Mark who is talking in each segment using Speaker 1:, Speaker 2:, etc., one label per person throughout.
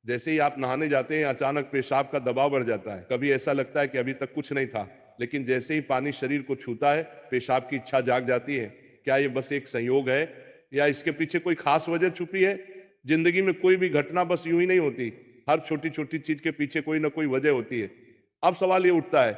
Speaker 1: जैसे ही आप नहाने जाते हैं अचानक पेशाब का दबाव बढ़ जाता है। कभी ऐसा लगता है कि अभी तक कुछ नहीं था, लेकिन जैसे ही पानी शरीर को छूता है पेशाब की इच्छा जाग जाती है। क्या ये बस एक संयोग है या इसके पीछे कोई खास वजह छुपी है? जिंदगी में कोई भी घटना बस यूं ही नहीं होती, हर छोटी छोटी चीज के पीछे कोई ना कोई वजह होती है। अब सवाल ये उठता है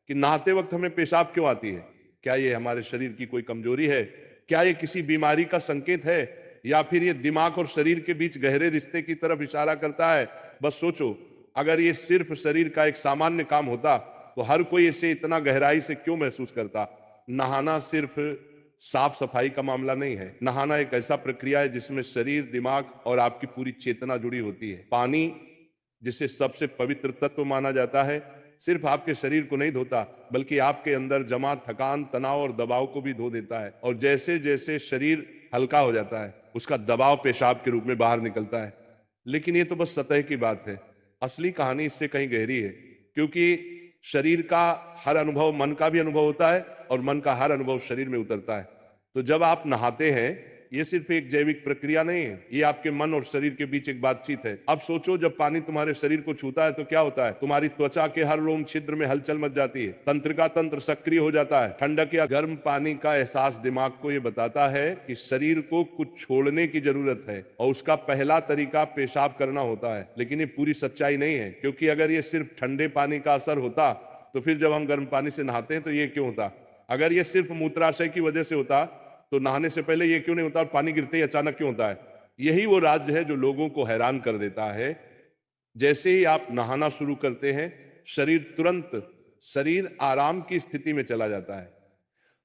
Speaker 1: कि नहाते वक्त हमें पेशाब क्यों आती है? क्या ये हमारे शरीर की कोई कमजोरी है? क्या ये किसी बीमारी का संकेत है? या फिर ये दिमाग और शरीर के बीच गहरे रिश्ते की तरफ इशारा करता है? बस सोचो, अगर ये सिर्फ शरीर का एक सामान्य काम होता तो हर कोई इसे इतना गहराई से क्यों महसूस करता? नहाना सिर्फ साफ सफाई का मामला नहीं है। नहाना एक ऐसा प्रक्रिया है जिसमें शरीर, दिमाग और आपकी पूरी चेतना जुड़ी होती है। पानी, जिसे सबसे पवित्र तत्व माना जाता है, सिर्फ आपके शरीर को नहीं धोता, बल्कि आपके अंदर जमा थकान, तनाव और दबाव को भी धो देता है। और जैसे जैसे शरीर हल्का हो जाता है, उसका दबाव पेशाब के रूप में बाहर निकलता है। लेकिन ये तो बस सतह की बात है। असली कहानी इससे कहीं गहरी है, क्योंकि शरीर का हर अनुभव मन का भी अनुभव होता है और मन का हर अनुभव शरीर में उतरता है। तो जब आप नहाते हैं, ये सिर्फ एक जैविक प्रक्रिया नहीं है, ये आपके मन और शरीर के बीच एक बातचीत है। अब सोचो, जब पानी तुम्हारे शरीर को छूता है तो क्या होता है? तुम्हारी त्वचा के हर रोम छिद्र में हलचल मच जाती है, तंत्रिका तंत्र सक्रिय हो जाता है। ठंडक या गर्म पानी का एहसास दिमाग को ये बताता है कि शरीर को कुछ छोड़ने की जरूरत है, और उसका पहला तरीका पेशाब करना होता है। लेकिन ये पूरी सच्चाई नहीं है, क्योंकि अगर ये सिर्फ ठंडे पानी का असर होता तो फिर जब हम गर्म पानी से नहाते हैं तो ये क्यों होता? अगर ये सिर्फ मूत्राशय की वजह से होता तो नहाने से पहले ये क्यों नहीं होता और पानी गिरते ही अचानक क्यों होता है? यही वो राज्य है जो लोगों को हैरान कर देता है। जैसे ही आप नहाना शुरू करते हैं, शरीर आराम की स्थिति में चला जाता है।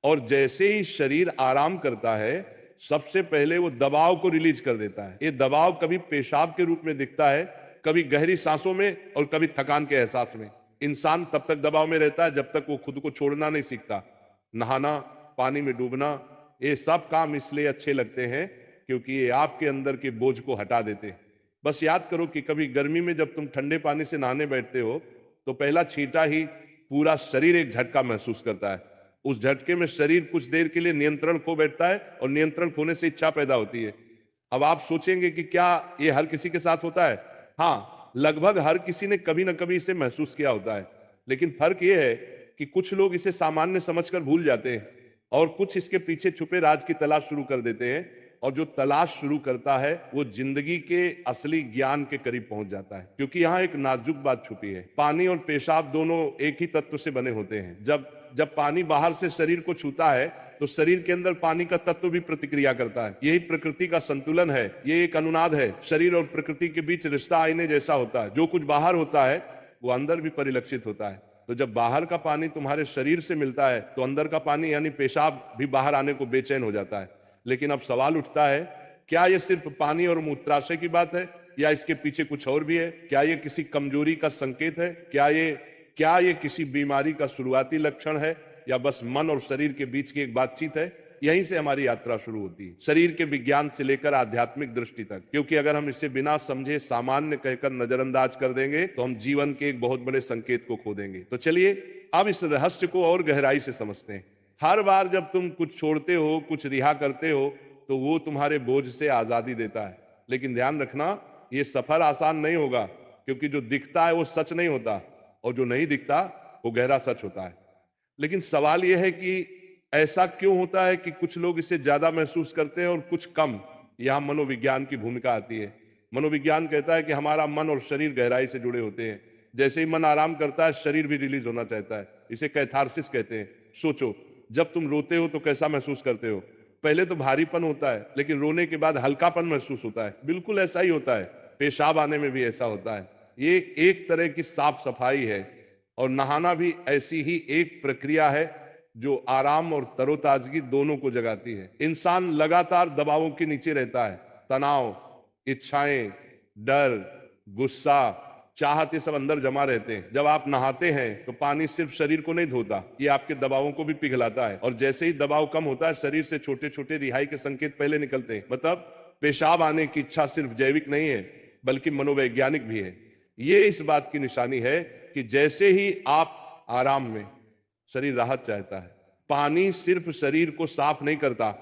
Speaker 1: और जैसे ही शरीर आराम करता है, सबसे पहले वो दबाव को रिलीज कर देता है। ये दबाव कभी पेशाब के रूप में दिखता है, कभी गहरी सांसों में और कभी थकान के एहसास में। इंसान तब तक दबाव में रहता है जब तक वो खुद को छोड़ना नहीं सीखता। नहाना, पानी में डूबना, ये सब काम इसलिए अच्छे लगते हैं क्योंकि ये आपके अंदर के बोझ को हटा देते हैं। बस याद करो कि कभी गर्मी में जब तुम ठंडे पानी से नहाने बैठते हो तो पहला छींटा ही पूरा शरीर एक झटका महसूस करता है। उस झटके में शरीर कुछ देर के लिए नियंत्रण खो बैठता है और नियंत्रण खोने से इच्छा पैदा होती है। अब आप सोचेंगे कि क्या ये हर किसी के साथ होता है? हाँ, लगभग हर किसी ने कभी ना कभी इसे महसूस किया होता है। लेकिन फर्क यह है कि कुछ लोग इसे सामान्य समझकर भूल जाते हैं और कुछ इसके पीछे छुपे राज की तलाश शुरू कर देते हैं। और जो तलाश शुरू करता है वो जिंदगी के असली ज्ञान के करीब पहुंच जाता है, क्योंकि यहाँ एक नाजुक बात छुपी है। पानी और पेशाब दोनों एक ही तत्व से बने होते हैं। जब जब पानी बाहर से शरीर को छूता है तो शरीर के अंदर पानी का तत्व भी प्रतिक्रिया करता है। यही प्रकृति का संतुलन है, ये एक अनुनाद है। शरीर और प्रकृति के बीच रिश्ता आईने जैसा होता है। जो कुछ बाहर होता है वो अंदर भी परिलक्षित होता है। तो जब बाहर का पानी तुम्हारे शरीर से मिलता है तो अंदर का पानी यानी पेशाब भी बाहर आने को बेचैन हो जाता है। लेकिन अब सवाल उठता है, क्या ये सिर्फ पानी और मूत्राशय की बात है या इसके पीछे कुछ और भी है? क्या ये किसी कमजोरी का संकेत है? क्या ये किसी बीमारी का शुरुआती लक्षण है, या बस मन और शरीर के बीच की एक बातचीत है? यहीं से हमारी यात्रा शुरू होती है, शरीर के विज्ञान से लेकर आध्यात्मिक दृष्टि तक। क्योंकि अगर हम इसे बिना समझे सामान्य कहकर नजरअंदाज कर देंगे तो हम जीवन के एक बहुत बड़े संकेत को खो देंगे। तो चलिए अब इस रहस्य को और गहराई से समझते हैं। हर बार जब तुम कुछ छोड़ते हो, कुछ रिहा करते हो, तो वो तुम्हारे बोझ से आजादी देता है। लेकिन ध्यान रखना, ये सफर आसान नहीं होगा, क्योंकि जो दिखता है वो सच नहीं होता और जो नहीं दिखता वो गहरा सच होता है। लेकिन सवाल यह है कि ऐसा क्यों होता है कि कुछ लोग इसे ज्यादा महसूस करते हैं और कुछ कम? यहां मनोविज्ञान की भूमिका आती है। मनोविज्ञान कहता है कि हमारा मन और शरीर गहराई से जुड़े होते हैं। जैसे ही मन आराम करता है, शरीर भी रिलीज होना चाहता है। इसे कैथारसिस कहते हैं। सोचो, जब तुम रोते हो तो कैसा महसूस करते हो? पहले तो भारीपन होता है, लेकिन रोने के बाद हल्कापन महसूस होता है। बिल्कुल ऐसा ही होता है, पेशाब आने में भी ऐसा होता है। ये एक तरह की साफ सफाई है, और नहाना भी ऐसी ही एक प्रक्रिया है जो आराम और तरोताजगी दोनों को जगाती है। इंसान लगातार दबावों के नीचे रहता है। तनाव, इच्छाएं, डर, गुस्सा, चाहत, ये सब अंदर जमा रहते हैं। जब आप नहाते हैं तो पानी सिर्फ शरीर को नहीं धोता, ये आपके दबावों को भी पिघलाता है। और जैसे ही दबाव कम होता है, शरीर से छोटे छोटे रिहाई के संकेत पहले निकलते हैं। मतलब पेशाब आने की इच्छा सिर्फ जैविक नहीं है, बल्कि मनोवैज्ञानिक भी है। ये इस बात की निशानी है कि जैसे ही आप आराम में, शरीर राहत चाहता है। पानी सिर्फ शरीर को साफ नहीं करता,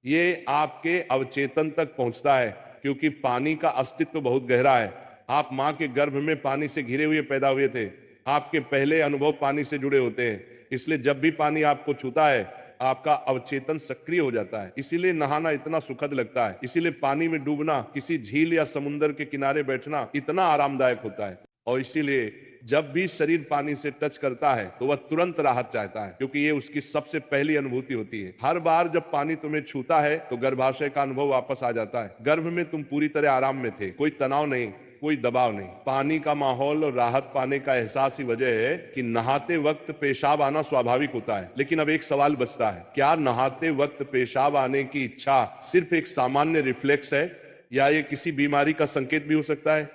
Speaker 1: ये आपके अवचेतन तक पहुंचता है, क्योंकि पानी का अस्तित्व बहुत गहरा है। आप मां के गर्भ में पानी से घिरे हुए पैदा हुए थे, आपके पहले अनुभव पानी से जुड़े होते हैं, इसलिए जब भी पानी आपको छूता है आपका अवचेतन सक्रिय हो जाता है। इसीलिए नहाना इतना सुखद लगता है, इसीलिए पानी में डूबना, किसी झील या समुद्र के किनारे बैठना इतना आरामदायक होता है। और इसीलिए जब भी शरीर पानी से टच करता है तो वह तुरंत राहत चाहता है, क्योंकि ये उसकी सबसे पहली अनुभूति होती है। हर बार जब पानी तुम्हें छूता है तो गर्भाशय का अनुभव वापस आ जाता है। गर्भ में तुम पूरी तरह आराम में थे, कोई तनाव नहीं, कोई दबाव नहीं। पानी का माहौल और राहत पाने का एहसास ही वजह है कि नहाते वक्त पेशाब आना स्वाभाविक होता है। लेकिन अब एक सवाल बचता है, क्या नहाते वक्त पेशाब आने की इच्छा सिर्फ एक सामान्य रिफ्लेक्स है या ये किसी बीमारी का संकेत भी हो सकता है?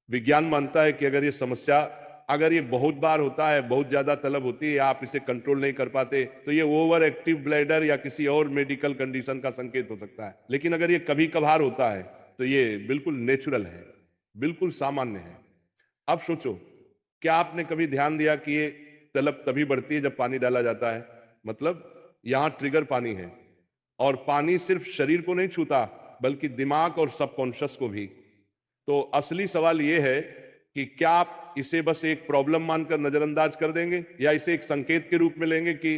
Speaker 1: विज्ञान मानता है कि अगर ये बहुत बार होता है, बहुत ज्यादा तलब होती है, आप इसे कंट्रोल नहीं कर पाते, तो ये ओवर एक्टिव ब्लैडर या किसी और मेडिकल कंडीशन का संकेत हो सकता है। लेकिन अगर ये कभी कभार होता है तो ये बिल्कुल नेचुरल है, बिल्कुल सामान्य है। अब सोचो, क्या आपने कभी ध्यान दिया कि ये तलब तभी बढ़ती है जब पानी डाला जाता है? मतलब यहां ट्रिगर पानी है, और पानी सिर्फ शरीर को नहीं छूता बल्कि दिमाग और सबकॉन्शियस को भी। तो असली सवाल यह है कि क्या आप इसे बस एक प्रॉब्लम मानकर नजरअंदाज कर देंगे या इसे एक संकेत के रूप में लेंगे कि